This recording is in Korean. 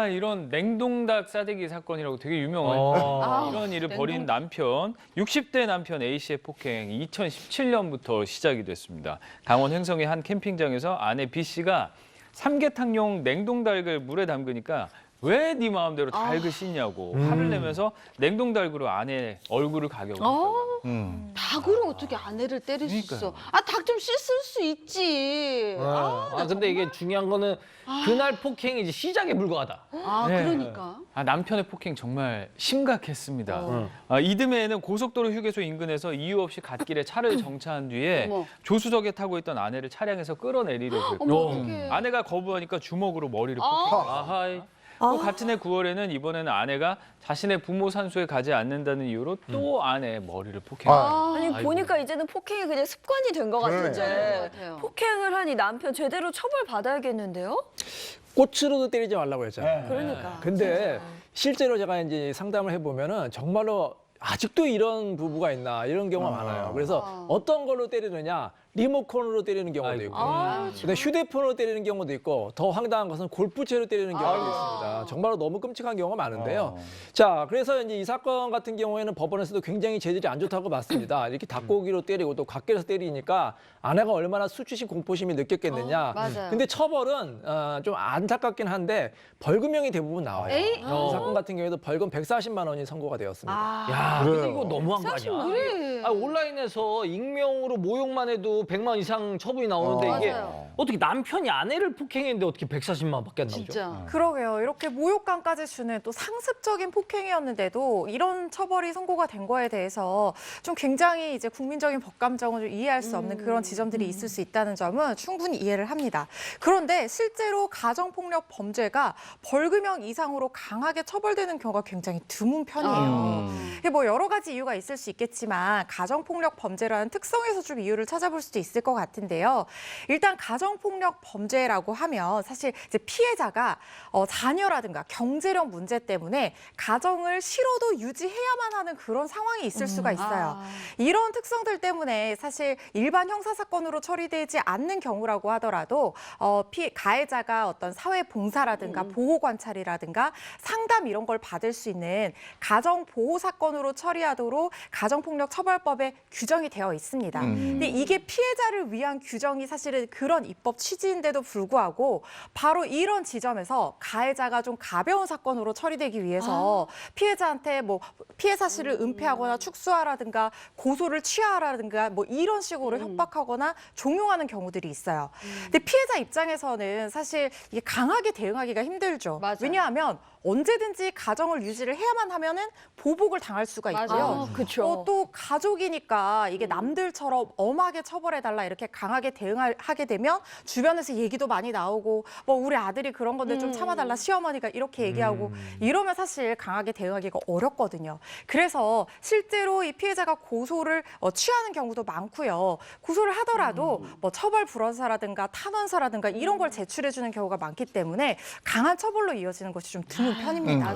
이런 냉동닭 싸대기 사건이라고 되게 유명한 이런 일을 벌인 남편, 60대 남편 A씨의 폭행이 2017년부터 시작이 됐습니다. 강원 횡성의 한 캠핑장에서 아내 B씨가 삼계탕용 냉동닭을 물에 담그니까 왜 네 마음대로 닭을 씻냐고 화를 내면서 냉동닭으로 아내 얼굴을 가격을 닭으로 어떻게 아내를 때릴 수 있어? 그러니까요. 닭 좀 씻을 수 있지. 근데 이게 중요한 거는 그날 폭행이 이제 시작에 불과하다. 네. 그러니까. 남편의 폭행 정말 심각했습니다. 이듬해에는 고속도로 휴게소 인근에서 이유 없이 갓길에 차를 정차한 뒤에 어머. 조수석에 타고 있던 아내를 차량에서 끌어내리려고 어머, 했고 어떡해. 아내가 거부하니까 주먹으로 머리를 폭행했어요. 또 같은 해 9월에는 이번에는 아내가 자신의 부모 산소에 가지 않는다는 이유로 또 아내의 머리를 폭행했어요. 아니 보니까 이제는 폭행이 그냥 습관이 된 것 그런 같은데 것 같아요. 폭행을 하니 남편 제대로 처벌받아야겠는데요? 꽃으로도 때리지 말라고 했잖아요. 그러니까. 근데 실제로 제가 이제 상담을 해보면은 정말로 아직도 이런 부부가 있나 이런 경우가 많아요. 그래서 어떤 걸로 때리느냐 리모컨으로 때리는 경우도 있고 그다음에 휴대폰으로 때리는 경우도 있고 더 황당한 것은 골프채로 때리는 경우도 있습니다. 정말로 너무 끔찍한 경우가 많은데요. 자, 그래서 이제 이 사건 같은 경우에는 법원에서도 굉장히 재질이 안 좋다고 봤습니다. 이렇게 닭고기로 때리고 또 갓길에서 때리니까 아내가 얼마나 수치심 공포심이 느꼈겠느냐. 맞아요. 근데 처벌은 좀 안타깝긴 한데 벌금형이 대부분 나와요. 에이? 이 사건 같은 경우에도 벌금 140만 원이 선고가 되었습니다. 야, 근데 이거 너무한 거 아니야? 그래. 온라인에서 익명으로 모욕만 해도 100만 이상 처분이 나오는데 이게 맞아요. 어떻게 남편이 아내를 폭행했는데 어떻게 140만 밖에 안 나오죠? 진짜. 그러게요. 이렇게 모욕감까지 주는 또 상습적인 폭행이었는데도 이런 처벌이 선고가 된 거에 대해서 좀 굉장히 이제 국민적인 법 감정을 좀 이해할 수 없는 그런 지점들이 있을 수 있다는 점은 충분히 이해를 합니다. 그런데 실제로 가정폭력 범죄가 벌금형 이상으로 강하게 처벌되는 경우가 굉장히 드문 편이에요. 이게 뭐 여러 가지 이유가 있을 수 있겠지만 가정폭력 범죄라는 특성에서 좀 이유를 찾아볼 수도 있을 것 같은데요. 일단 가정폭력 범죄라고 하면 사실 이제 피해자가 자녀라든가 경제력 문제 때문에 가정을 싫어도 유지해야만 하는 그런 상황이 있을 수가 있어요. 이런 특성들 때문에 사실 일반 형사사건으로 처리되지 않는 경우라고 하더라도 가해자가 어떤 사회봉사라든가 보호관찰이라든가 상담 이런 걸 받을 수 있는 가정보호사건으로 처리하도록 가정폭력처벌법에 규정이 되어 있습니다. 근데 이게 피해자를 위한 규정이 사실은 그런 입법 취지인데도 불구하고 바로 이런 지점에서 가해자가 좀 가벼운 사건으로 처리되기 위해서 피해자한테 뭐 피해 사실을 은폐하거나 축소하라든가 고소를 취하라든가 뭐 이런 식으로 협박하거나 종용하는 경우들이 있어요. 근데 피해자 입장에서는 사실 이게 강하게 대응하기가 힘들죠. 맞아요. 왜냐하면 언제든지 가정을 유지를 해야만 하면은 보복을 당할 수가 있고요. 그렇죠. 또 가족이니까 이게 남들처럼 엄하게 처벌해달라 이렇게 강하게 대응하게 되면 주변에서 얘기도 많이 나오고 뭐 우리 아들이 그런 건데 좀 참아달라 시어머니가 이렇게 얘기하고 이러면 사실 강하게 대응하기가 어렵거든요. 그래서 실제로 이 피해자가 고소를 취하는 경우도 많고요. 고소를 하더라도 뭐 처벌 불원서라든가 탄원서라든가 이런 걸 제출해주는 경우가 많기 때문에 강한 처벌로 이어지는 것이 좀 드문 편입니다.